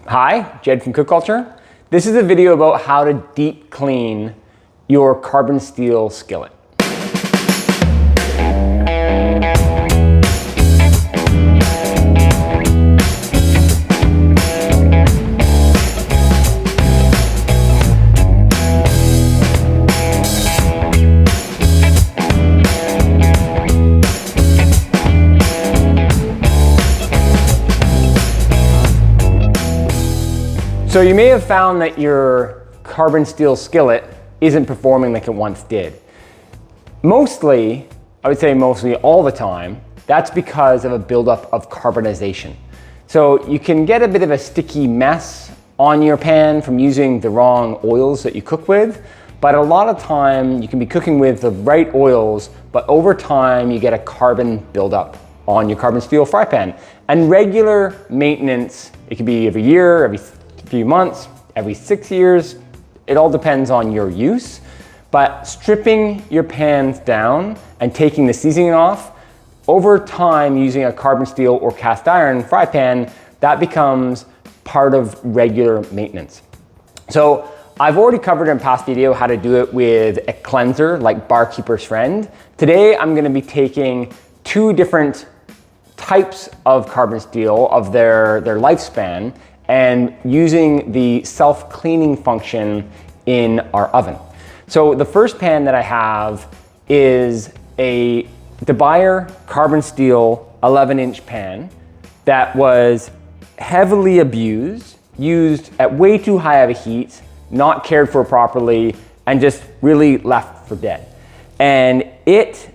Hi, Jed from Cook Culture. This is a video about how to deep clean your carbon steel skillet. So you may have found that your carbon steel skillet isn't performing like it once did. Mostly, I would say mostly all the time, that's because of a buildup of carbonization. So you can get a bit of a sticky mess on your pan from using the wrong oils that you cook with, but a lot of time you can be cooking with the right oils, but over time you get a carbon buildup on your carbon steel fry pan. And regular maintenance, it could be every year, every few months, every 6 years, it all depends on your use. But stripping your pans down and taking the seasoning off, over time using a carbon steel or cast iron fry pan, that becomes part of regular maintenance. So I've already covered in a past video how to do it with a cleanser like Barkeeper's Friend. Today I'm gonna be taking two different types of carbon steel of their lifespan and using the self-cleaning function in our oven. So the first pan that I have is a DeBuyer carbon steel 11-inch pan that was heavily abused, used at way too high of a heat, not cared for properly, and just really left for dead. And it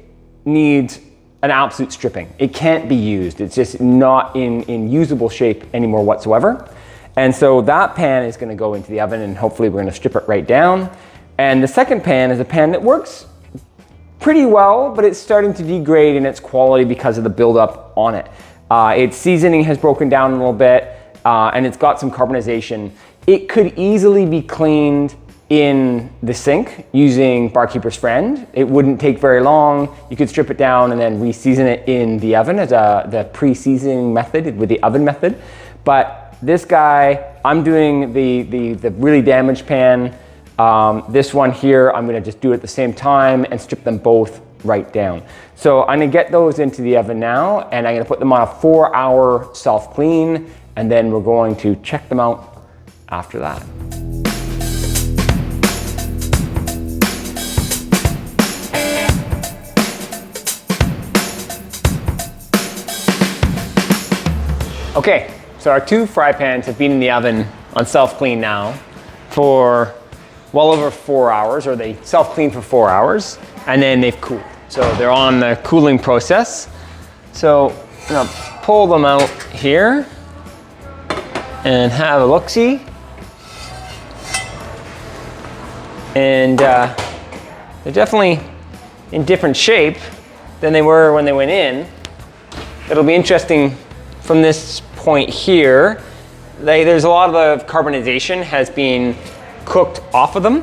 needs an absolute stripping. It can't be used. It's just not in usable shape anymore whatsoever. And so that pan is gonna go into the oven and hopefully we're gonna strip it right down. And the second pan is a pan that works pretty well, but it's starting to degrade in its quality because of the buildup on it. Its seasoning has broken down a little bit and it's got some carbonization. It could easily be cleaned in the sink using Barkeeper's Friend. It wouldn't take very long. You could strip it down and then re-season it in the oven as the pre-seasoning method with the oven method. But this guy, I'm doing the really damaged pan. This one here, I'm gonna just do it at the same time and strip them both right down. So I'm gonna get those into the oven now and I'm gonna put them on a 4-hour self-clean and then we're going to check them out after that. Okay. So our two fry pans have been in the oven on self-clean now for well over 4 hours, or they self-clean for 4 hours, and then they've cooled. So they're on the cooling process. So I'm gonna pull them out here and have a look-see. And they're definitely in different shape than they were when they went in. It'll be interesting from this point here, there's a lot of carbonization has been cooked off of them,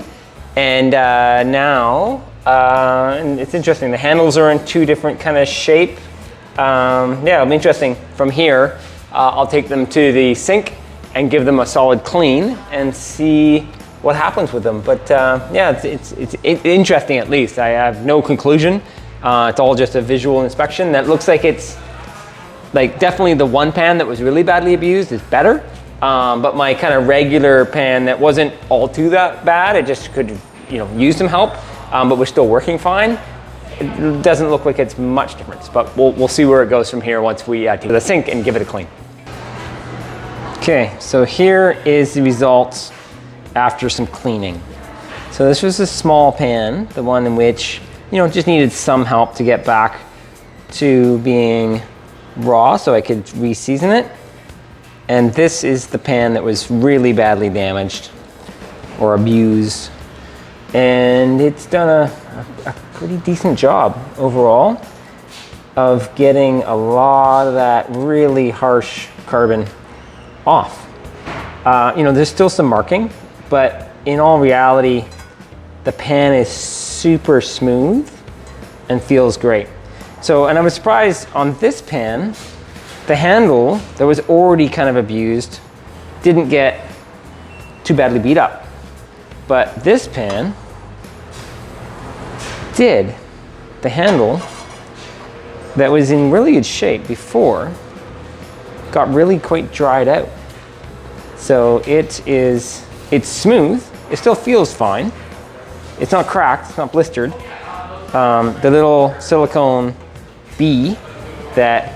and now and it's interesting. The handles are in two different kind of shape. Yeah, it'll be interesting from here. I'll take them to the sink and give them a solid clean and see what happens with them. But yeah, it's interesting at least. I have no conclusion. It's all just a visual inspection. That looks like it's like definitely the one pan that was really badly abused is better, but my kind of regular pan that wasn't all too that bad, it just could, use some help, but we're still working fine. It doesn't look like it's much difference, but we'll see where it goes from here once we take the sink and give it a clean. Okay, so here is the results after some cleaning. So this was a small pan, the one in which, just needed some help to get back to being raw so I could re-season it. And this is the pan that was really badly damaged or abused. And it's done a pretty decent job overall of getting a lot of that really harsh carbon off. There's still some marking, but in all reality, the pan is super smooth and feels great. So, and I was surprised on this pan, the handle that was already kind of abused didn't get too badly beat up. But this pan did. The handle that was in really good shape before got really quite dried out. So it's smooth. It still feels fine. It's not cracked, it's not blistered. The little silicone bee that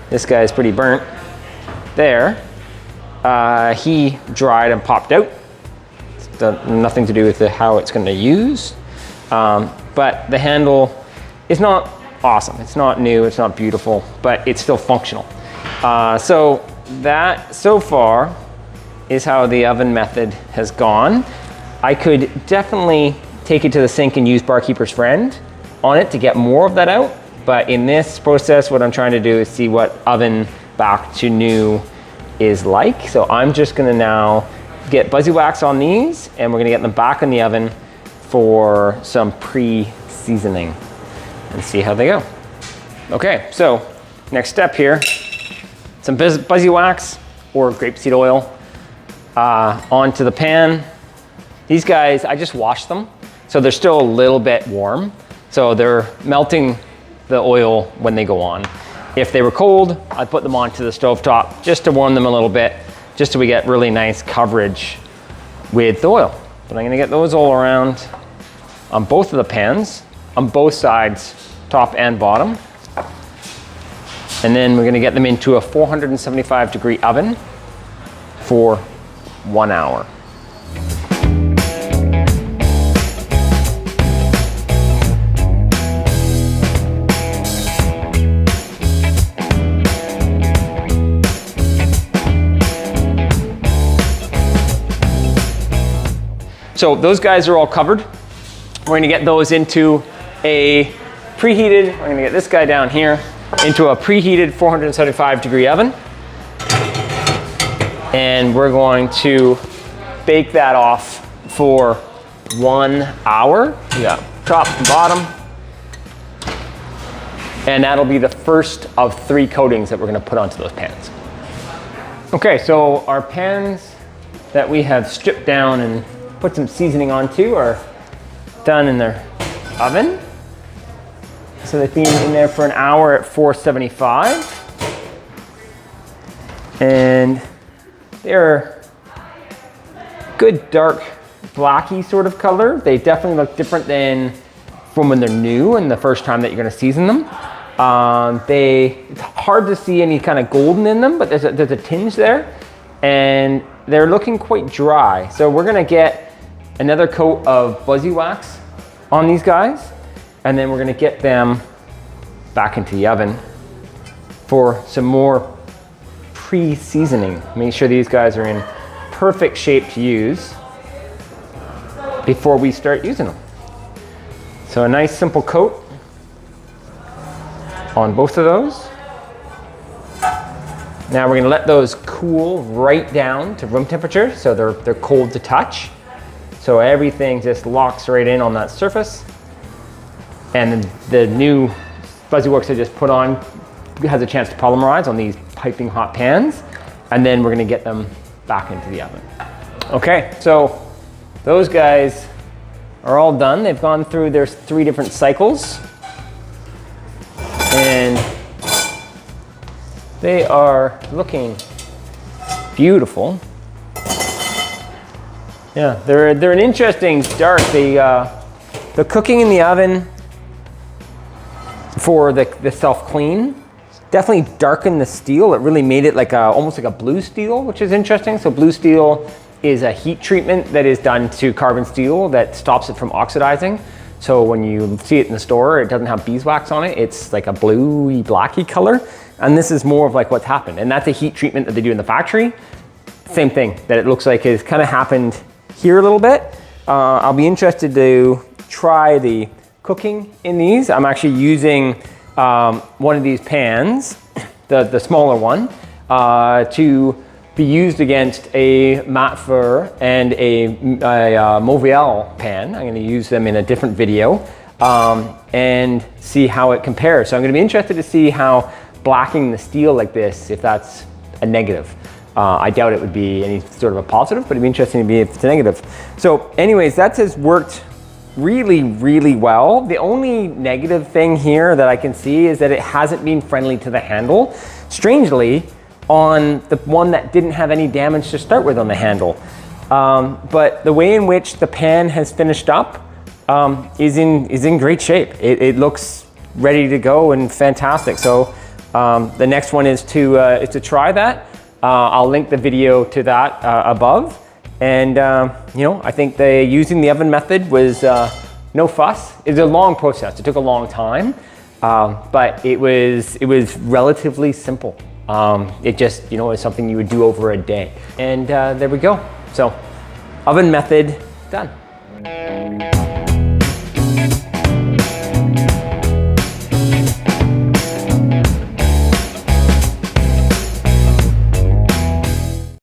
this guy is pretty burnt there, he dried and popped out. It's done nothing to do with how it's going to use. But the handle is not awesome. It's not new, it's not beautiful, but it's still functional. So that, so far, is how the oven method has gone. I could definitely take it to the sink and use Barkeeper's Friend on it to get more of that out. But in this process, what I'm trying to do is see what oven back to new is like. So I'm just gonna now get Buzzy Wax on these, and we're gonna get them back in the oven for some pre-seasoning and see how they go. Okay, so next step here, some Buzzy Wax or grapeseed oil onto the pan. These guys, I just washed them, so they're still a little bit warm. So they're melting the oil when they go on. If they were cold, I'd put them onto the stovetop just to warm them a little bit, just so we get really nice coverage with the oil. But I'm gonna get those all around on both of the pans, on both sides, top and bottom. And then we're gonna get them into a 475-degree oven for 1 hour. So those guys are all covered. We're gonna get those into a preheated, we're gonna get this guy down here, into a preheated 475-degree oven. And we're going to bake that off for 1 hour. We got top and bottom. And that'll be the first of 3 coatings that we're gonna put onto those pans. Okay, so our pans that we have stripped down and put some seasoning onto are done in their oven. So they've been in there for an hour at 475. And they're good dark blacky sort of color. They definitely look different than from when they're new and the first time that you're gonna season them. It's hard to see any kind of golden in them, but there's a tinge there. And they're looking quite dry. So we're gonna get another coat of Buzzy Wax on these guys, and then we're gonna get them back into the oven for some more pre-seasoning. Make sure these guys are in perfect shape to use before we start using them. So a nice simple coat on both of those. Now we're gonna let those cool right down to room temperature, so they're cold to touch. So everything just locks right in on that surface. And the new Buzzy Wax I just put on has a chance to polymerize on these piping hot pans. And then we're gonna get them back into the oven. Okay, so those guys are all done. They've gone through, there's 3 different cycles. And they are looking beautiful. Yeah, they're an interesting dark. The cooking in the oven for the self-clean definitely darkened the steel. It really made it like almost like a blue steel, which is interesting. So blue steel is a heat treatment that is done to carbon steel that stops it from oxidizing. So when you see it in the store, it doesn't have beeswax on it. It's like a bluey, blacky color. And this is more of like what's happened. And that's a heat treatment that they do in the factory. Same thing that it looks like has kind of happened here a little bit. I'll be interested to try the cooking in these. I'm actually using one of these pans, the smaller one, to be used against a Matfer and a Mauviel pan. I'm gonna use them in a different video and see how it compares. So I'm gonna be interested to see how blacking the steel like this, if that's a negative. I doubt it would be any sort of a positive, but it'd be interesting to be if it's a negative. So anyways, that has worked really, really well. The only negative thing here that I can see is that it hasn't been friendly to the handle. Strangely, on the one that didn't have any damage to start with on the handle. But the way in which the pan has finished up is in great shape. It looks ready to go and fantastic. So the next one is to try that. I'll link the video to that above. And you know, I think using the oven method was no fuss. It was a long process. It took a long time, but it was relatively simple. It just, you know, is something you would do over a day. And there we go. So oven method done.